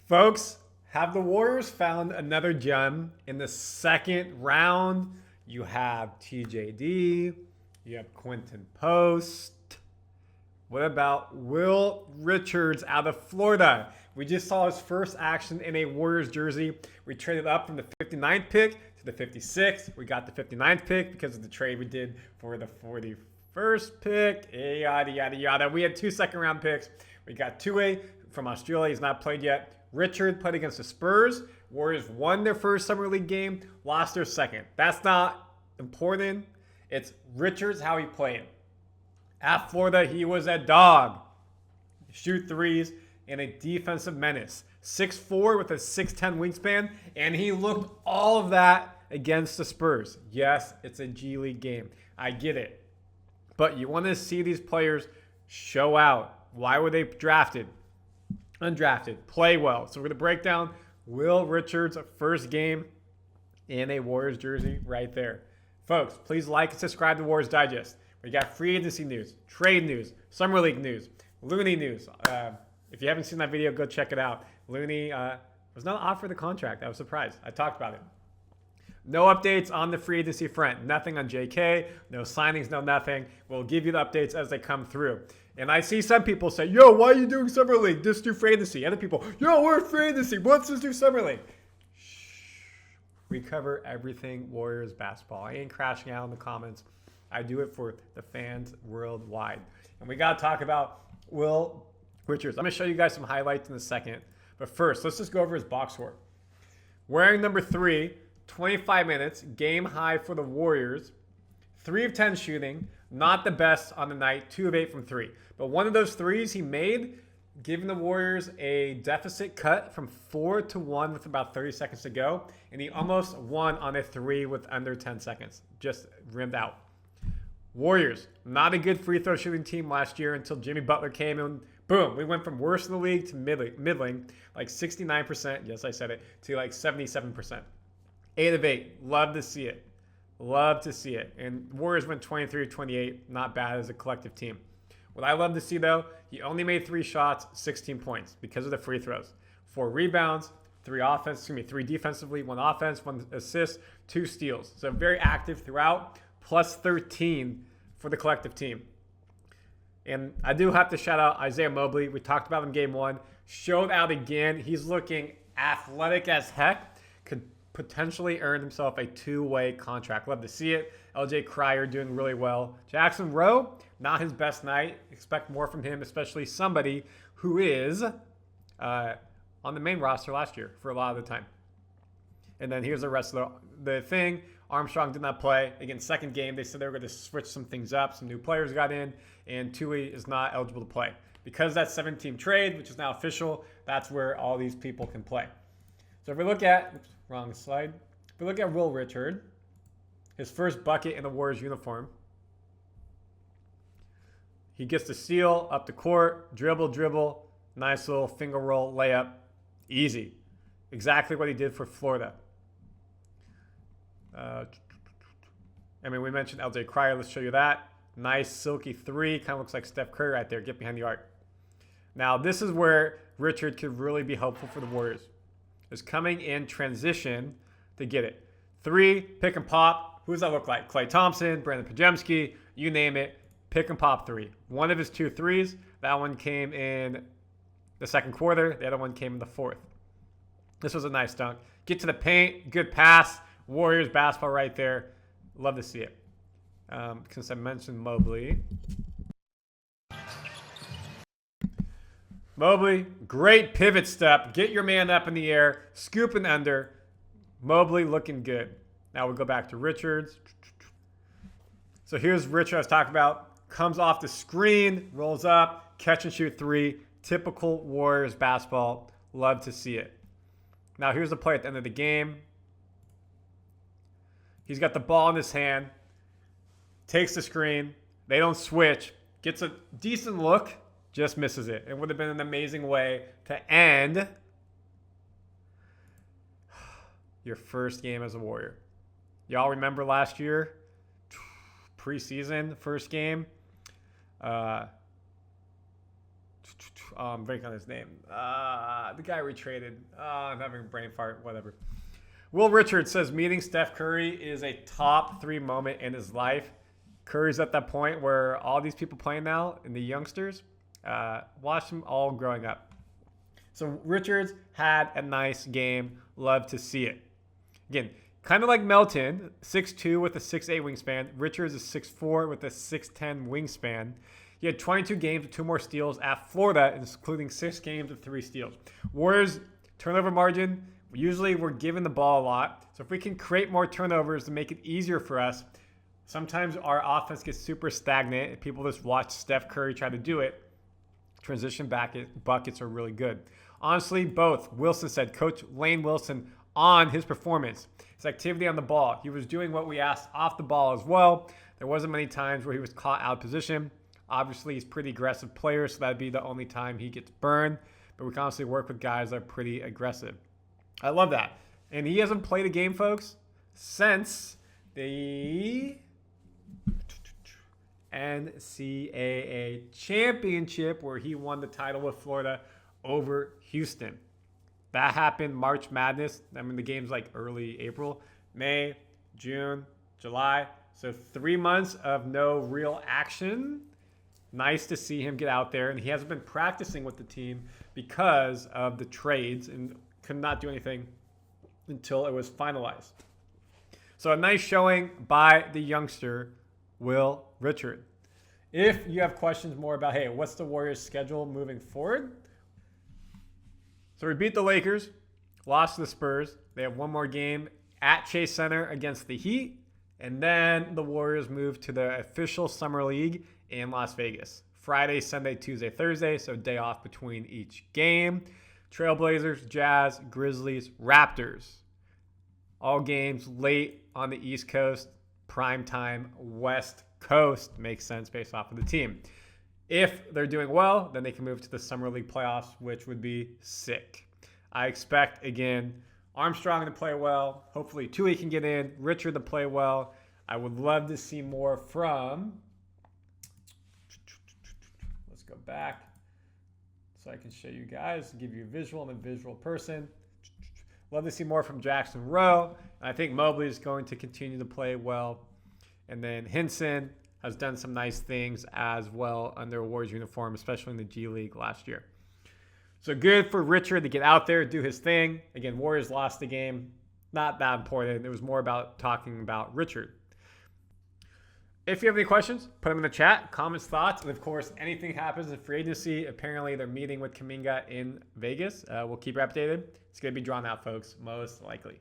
Folks, have the Warriors found another gem in the second round? You have TJD, you have Quinten Post. What about Will Richards out of Florida? We just saw his first action in a Warriors jersey. We traded up from the 59th pick to the 56th. We got the 59th pick because of the trade we did for the 41st pick. Yada, yada, yada. We had 2 second-round picks. We got Tua from Australia. He's not played yet. Richard played against the Spurs. Warriors won their first Summer League game, lost their second. That's not important. It's Richards, how he played. At Florida, he was a dog. Shoot threes and a defensive menace. 6'4" with a 6'10" wingspan, and he looked all of that against the Spurs. Yes, it's a G League game. I get it. But you want to see these players show out. Why were they drafted? Undrafted. Play well. So we're going to break down Will Richards' first game in a Warriors jersey right there. Folks, please like and subscribe to Warriors Digest. We got free agency news, trade news, Summer League news, Looney news. If you haven't seen that video, go check it out. Looney was not offered the contract. I was surprised. I talked about it. No updates on the free agency front. Nothing on JK. No signings, no nothing. We'll give you the updates as they come through. And I see some people say, yo, why are you doing Summer League? Just do free agency. Other people, yo, we're free agency. Let's just do Summer League. Shh. We cover everything Warriors basketball. I ain't crashing out in the comments. I do it for the fans worldwide. And we got to talk about Will Richards. I'm going to show you guys some highlights in a second. But first, let's just go over his box score. Wearing number 3, 25 minutes, game high for the Warriors. 3 of 10 shooting, not the best on the night, 2 of 8 from 3. But one of those threes he made, giving the Warriors a deficit cut from 4-1 with about 30 seconds to go. And he almost won on a 3 with under 10 seconds, just rimmed out. Warriors, not a good free throw shooting team last year until Jimmy Butler came in. Boom, we went from worst in the league to middling, like 69%, yes, I said it, to like 77%. 8 of 8, love to see it. Love to see it. And Warriors went 23-28, not bad as a collective team. What I love to see, though, he only made 3 shots, 16 points because of the free throws. 4 rebounds, 3 defensively, 1 offense, 1 assist, 2 steals. So very active throughout, plus 13 for the collective team. And I do have to shout out Isaiah Mobley. We talked about him in game 1. Showed out again. He's looking athletic as heck. Could potentially earn himself a 2-way contract. Love to see it. LJ Cryer doing really well. Jackson Rowe, not his best night. Expect more from him, especially somebody who is on the main roster last year for a lot of the time. And then here's the rest of the thing. Armstrong did not play. Again, second game, they said they were going to switch some things up. Some new players got in, and Tui is not eligible to play. Because that 7-team trade, which is now official, that's where all these people can play. So if we look at, oops, wrong slide. If we look at Will Richard, his first bucket in the Warriors uniform, he gets the steal up the court, dribble, nice little finger roll layup, easy. Exactly what he did for Florida. We mentioned LJ Cryer. Let's show you that. Nice silky 3. Kind of looks like Steph Curry right there. Get behind the arc. Now, this is where Richard could really be helpful for the Warriors. Is coming in transition to get it. 3, pick and pop. Who does that look like? Klay Thompson, Brandin Podziemski, you name it. Pick and pop 3. One of his 2 threes. That one came in the second quarter. The other one came in the fourth. This was a nice dunk. Get to the paint. Good pass. Warriors basketball right there. Love to see it. Since I mentioned Mobley. Mobley, great pivot step. Get your man up in the air. Scooping under. Mobley looking good. Now we'll go back to Richards. So here's Richards I was talking about. Comes off the screen. Rolls up. Catch and shoot 3. Typical Warriors basketball. Love to see it. Now here's the play at the end of the game. He's got the ball in his hand, takes the screen. They don't switch. Gets a decent look, just misses it. It would have been an amazing way to end your first game as a Warrior. Y'all remember last year? Preseason, first game. I'm blanking on his name. The guy we traded. I'm having a brain fart. Whatever. Will Richard says meeting Steph Curry is a top 3 moment in his life. Curry's at that point where all these people playing now and the youngsters, watch them all growing up. So Richards had a nice game. Love to see it. Again, kind of like Melton, 6'2 with a 6'8 wingspan. Richards is 6'4 with a 6'10 wingspan. He had 22 games with 2 more steals at Florida, including 6 games with 3 steals. Warriors turnover margin, usually we're giving the ball a lot. So if we can create more turnovers to make it easier for us, sometimes our offense gets super stagnant and people just watch Steph Curry try to do it. Transition buckets are really good. Honestly, both. Wilson said, Coach Lane Wilson on his performance, his activity on the ball. He was doing what we asked off the ball as well. There wasn't many times where he was caught out of position. Obviously, he's a pretty aggressive player, so that'd be the only time he gets burned. But we constantly work with guys that are pretty aggressive. I love that. And he hasn't played a game, folks, since the NCAA championship where he won the title with Florida over Houston. That happened March Madness. I mean, the game's like early April, May, June, July. So 3 months of no real action. Nice to see him get out there. And he hasn't been practicing with the team because of the trades and could not do anything until it was finalized. So a nice showing by the youngster, Will Richard. If you have questions more about, hey, what's the Warriors' schedule moving forward? So we beat the Lakers, lost to the Spurs. They have one more game at Chase Center against the Heat. And then the Warriors move to the official Summer League in Las Vegas. Friday, Sunday, Tuesday, Thursday. So day off between each game. Trailblazers, Jazz, Grizzlies, Raptors. All games late on the East Coast. Primetime West Coast. Makes sense based off of the team. If they're doing well, then they can move to the Summer League playoffs, which would be sick. I expect, again, Armstrong to play well. Hopefully, Tui can get in. Richard to play well. I would love to see more from... Let's go back so I can show you guys, give you a visual. I'm a visual person. Love to see more from Jackson Rowe. I think Mobley is going to continue to play well. And then Hinson has done some nice things as well under a Warriors uniform, especially in the G League last year. So good for Richard to get out there, do his thing. Again, Warriors lost the game. Not that important. It was more about talking about Richard. If you have any questions, put them in the chat, comments, thoughts. And of course, anything happens in free agency. Apparently, they're meeting with Kuminga in Vegas. We'll keep you updated. It's going to be drawn out, folks, most likely.